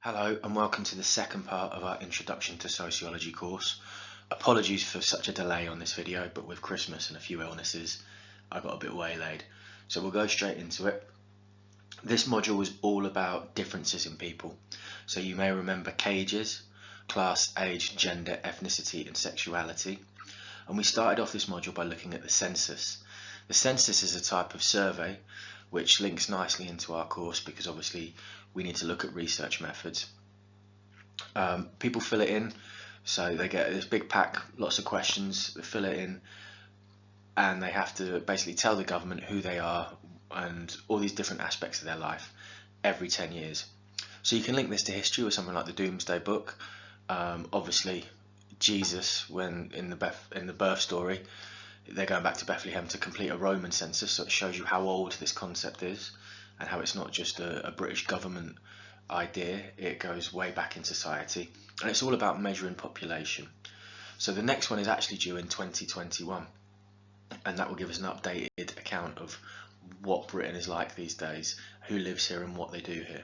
Hello and welcome to the second part of our Introduction to Sociology course. Apologies for such a delay on this video, but with Christmas and a few illnesses, I got a bit waylaid. So we'll go straight into it. This module was all about differences in people. So you may remember cages, class, age, gender, ethnicity and sexuality. And we started off this module by looking at the census. The census is a type of survey which links nicely into our course because obviously we need to look at research methods. People fill it in, so they get this big pack, lots of questions, they fill it in, and they have to basically tell the government who they are and all these different aspects of their life every 10 years. So you can link this to history with something like the Doomsday Book. Obviously, Jesus, when in the birth story, they're going back to Bethlehem to complete a Roman census, so it shows you how old this concept is and how it's not just a British government idea, it goes way back in society, and it's all about measuring population. So the next one is actually due in 2021, and that will give us an updated account of what Britain is like these days, who lives here and what they do here.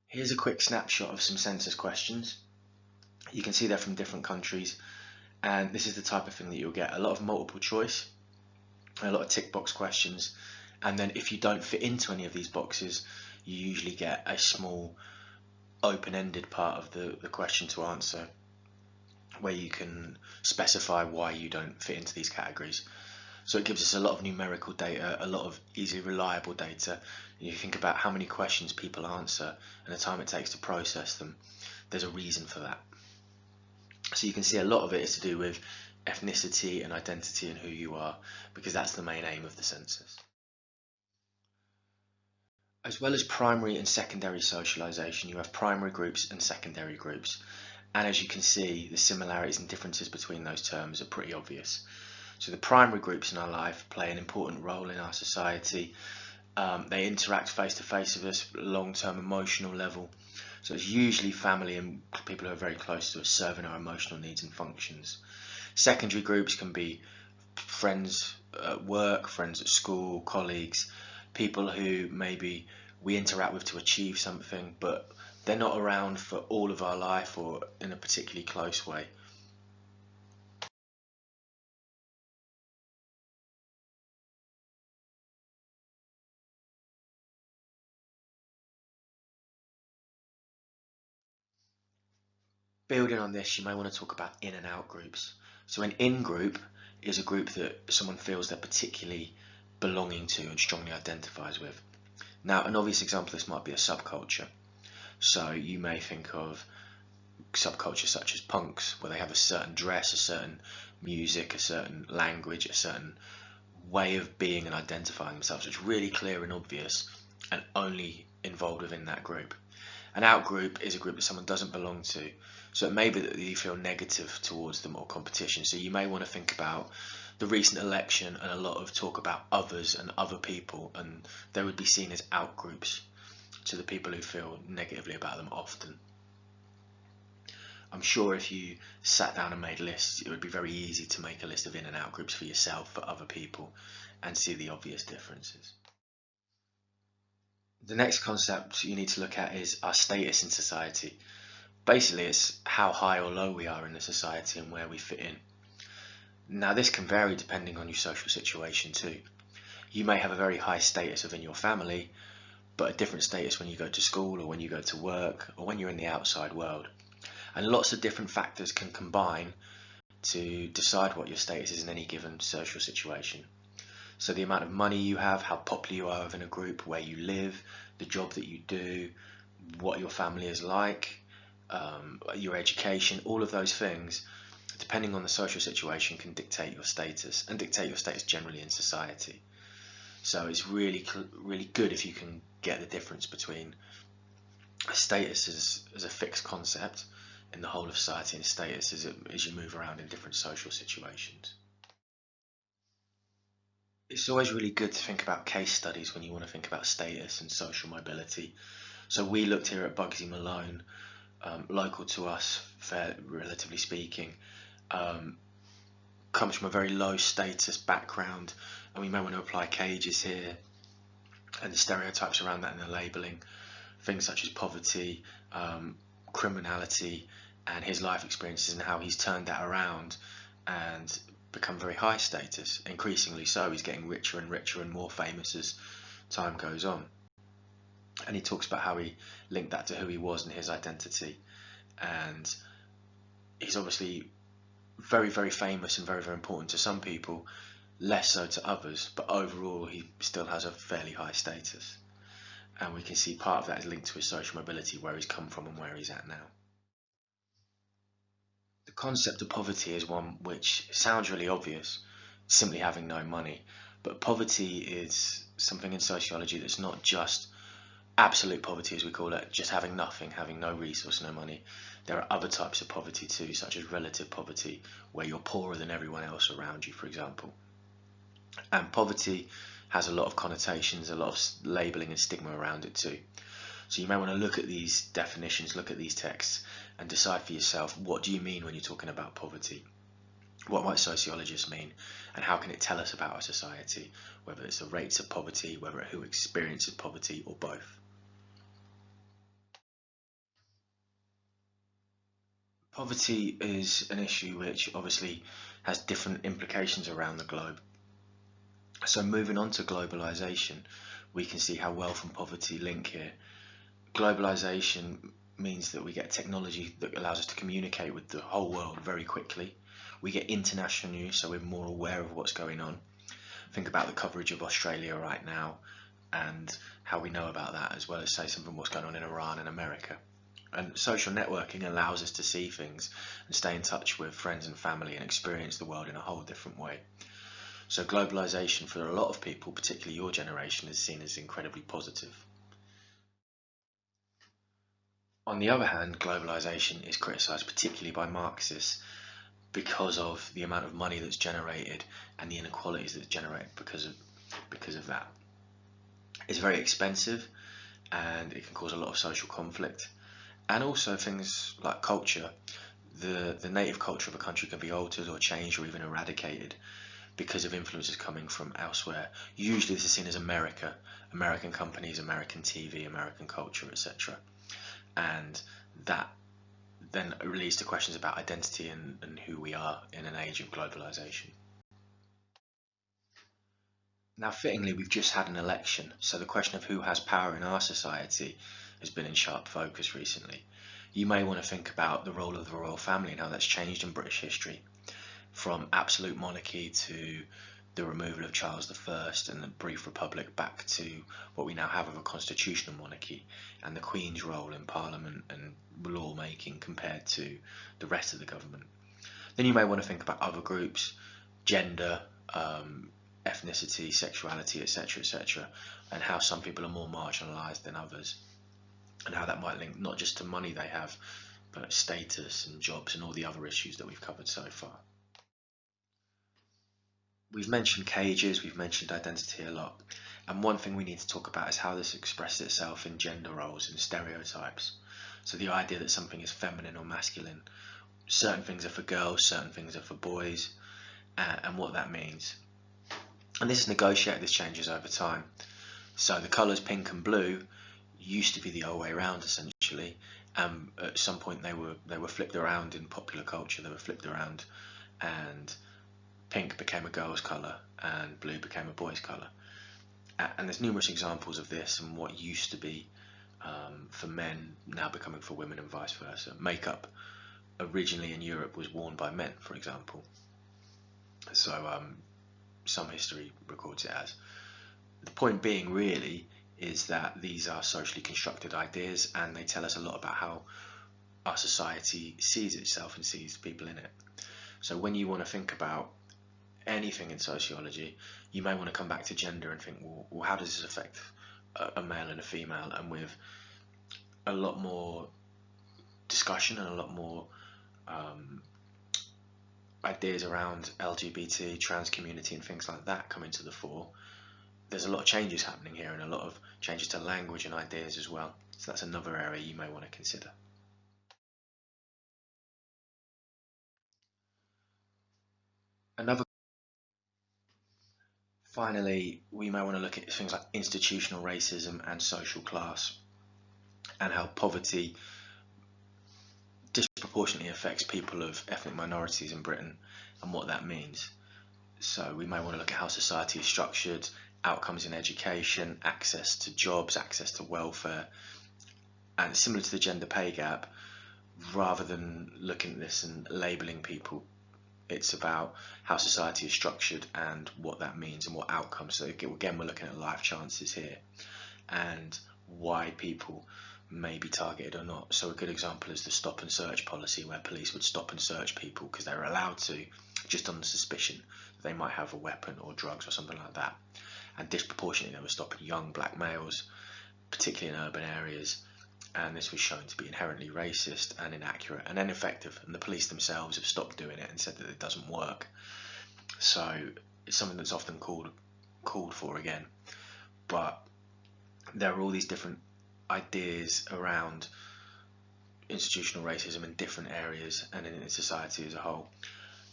Here's a quick snapshot of some census questions. You can see they're from different countries, and this is the type of thing that you'll get: a lot of multiple choice, a lot of tick box questions, and then if you don't fit into any of these boxes, you usually get a small open-ended part of the question to answer where you can specify why you don't fit into these categories. So it gives us a lot of numerical data, a lot of easily reliable data. You think about how many questions people answer and the time it takes to process them. There's a reason for that. So you can see a lot of it is to do with ethnicity and identity and who you are, because that's the main aim of the census. As well as primary and secondary socialization, you have primary groups and secondary groups. And as you can see, the similarities and differences between those terms are pretty obvious. So the primary groups in our life play an important role in our society. They interact face to face with us, long-term emotional level. So it's usually family and people who are very close to us serving our emotional needs and functions. Secondary groups can be friends at work, friends at school, colleagues, people who maybe we interact with to achieve something, but they're not around for all of our life or in a particularly close way. Building on this, you may want to talk about in and out groups. So an in group is a group that someone feels they're particularly belonging to and strongly identifies with. Now, an obvious example of this might be a subculture. So you may think of subcultures such as punks, where they have a certain dress, a certain music, a certain language, a certain way of being and identifying themselves. It's really clear and obvious and only involved within that group. An out group is a group that someone doesn't belong to, so it may be that you feel negative towards them or competition. So you may want to think about the recent election and a lot of talk about others and other people, and they would be seen as out groups to the people who feel negatively about them often. I'm sure if you sat down and made lists, it would be very easy to make a list of in and out groups for yourself, for other people, and see the obvious differences. The next concept you need to look at is our status in society. Basically, it's how high or low we are in the society and where we fit in. Now, this can vary depending on your social situation too. You may have a very high status within your family, but a different status when you go to school or when you go to work or when you're in the outside world. And lots of different factors can combine to decide what your status is in any given social situation. So the amount of money you have, how popular you are within a group, where you live, the job that you do, what your family is like, your education, all of those things, depending on the social situation, can dictate your status and dictate your status generally in society. So it's really good if you can get the difference between a status as a fixed concept in the whole of society and status as you move around in different social situations. It's always really good to think about case studies when you want to think about status and social mobility. So we looked here at Bugsy Malone, local to us, relatively speaking, comes from a very low status background, and we may want to apply cages here. and the stereotypes around that and the labelling, things such as poverty, criminality, and his life experiences and how he's turned that around and become very high status, increasingly so. He's getting richer and richer and more famous as time goes on. And he talks about how he linked that to who he was and his identity. And he's obviously very, very famous and very, very important to some people, less so to others, but overall he still has a fairly high status. And we can see part of that is linked to his social mobility, where he's come from and where he's at now. The concept of poverty is one which sounds really obvious, simply having no money, but poverty is something in sociology that's not just absolute poverty, as we call it, just having nothing, having no resource, no money. There are other types of poverty too, such as relative poverty, where you're poorer than everyone else around you, for example. And poverty has a lot of connotations, a lot of labelling and stigma around it too. So you may want to look at these definitions, look at these texts, and decide for yourself, what do you mean when you're talking about poverty? What might sociologists mean, and how can it tell us about our society, whether it's the rates of poverty, whether it's who experiences poverty, or both. Poverty is an issue which obviously has different implications around the globe. So moving on to globalization, we can see how wealth and poverty link here. Globalization means that we get technology that allows us to communicate with the whole world very quickly. We get international news, so we're more aware of what's going on. Think about the coverage of Australia right now and how we know about that, as well as say something what's going on in Iran and America. And social networking allows us to see things and stay in touch with friends and family and experience the world in a whole different way. So globalization for a lot of people, particularly your generation, is seen as incredibly positive. On the other hand, globalization is criticised particularly by Marxists because of the amount of money that's generated and the inequalities that's generated because of that. It's very expensive and it can cause a lot of social conflict. And also things like culture, the native culture of a country can be altered or changed or even eradicated because of influences coming from elsewhere. Usually this is seen as America, American companies, American TV, American culture, etc. And that then leads to questions about identity and who we are in an age of globalization. Now, fittingly, we've just had an election, so the question of who has power in our society has been in sharp focus recently. You may want to think about the role of the royal family and how that's changed in British history, from absolute monarchy to the removal of Charles I and the brief republic back to what we now have of a constitutional monarchy, and the Queen's role in Parliament and law making compared to the rest of the government. Then you may want to think about other groups, gender, ethnicity, sexuality, etc., and how some people are more marginalised than others, and how that might link not just to money they have, but status and jobs and all the other issues that we've covered so far. We've mentioned cages, we've mentioned identity a lot, and one thing we need to talk about is how this expresses itself in gender roles and stereotypes. So the idea that something is feminine or masculine, certain things are for girls, certain things are for boys, and what that means. And this is negotiated, this changes over time. So the colours pink and blue used to be the old way around essentially. At some point they were flipped around in popular culture, they were flipped around, and pink became a girl's colour and blue became a boy's colour. And there's numerous examples of this and what used to be for men now becoming for women and vice versa. Makeup originally in Europe was worn by men, for example. So some history records it as. The point being really is that these are socially constructed ideas and they tell us a lot about how our society sees itself and sees people in it. So when you want to think about anything in sociology, you may want to come back to gender and think, well, how does this affect a male and a female? And with a lot more discussion and a lot more ideas around LGBT, trans community and things like that come into the fore, there's a lot of changes happening here and a lot of changes to language and ideas as well. So that's another area you may want to consider. Another Finally, we may want to look at things like institutional racism and social class, and how poverty disproportionately affects people of ethnic minorities in Britain and what that means. So we may want to look at how society is structured, outcomes in education, access to jobs, access to welfare, and similar to the gender pay gap, rather than looking at this and labelling people, it's about how society is structured and what that means and what outcomes. So again, we're looking at life chances here and why people may be targeted or not. So a good example is the stop and search policy, where police would stop and search people because they were allowed to, just on the suspicion that they might have a weapon or drugs or something like that. And disproportionately they were stopping young black males, particularly in urban areas, and this was shown to be inherently racist and inaccurate and ineffective, and the police themselves have stopped doing it and said that it doesn't work. So it's something that's often called for again, but there are all these different ideas around institutional racism in different areas and in society as a whole.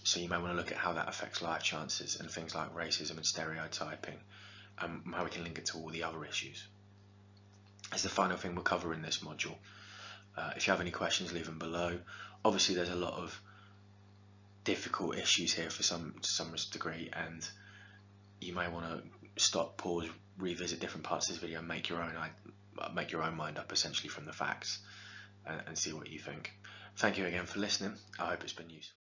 So you may want to look at how that affects life chances and things like racism and stereotyping, and how we can link it to all the other issues. As the final thing we'll cover in this module. If you have any questions, leave them below. Obviously there's a lot of difficult issues here to some degree, and you may want to stop, pause, revisit different parts of this video and make your own mind up essentially from the facts, and see what you think. Thank you again for listening. I hope it's been useful.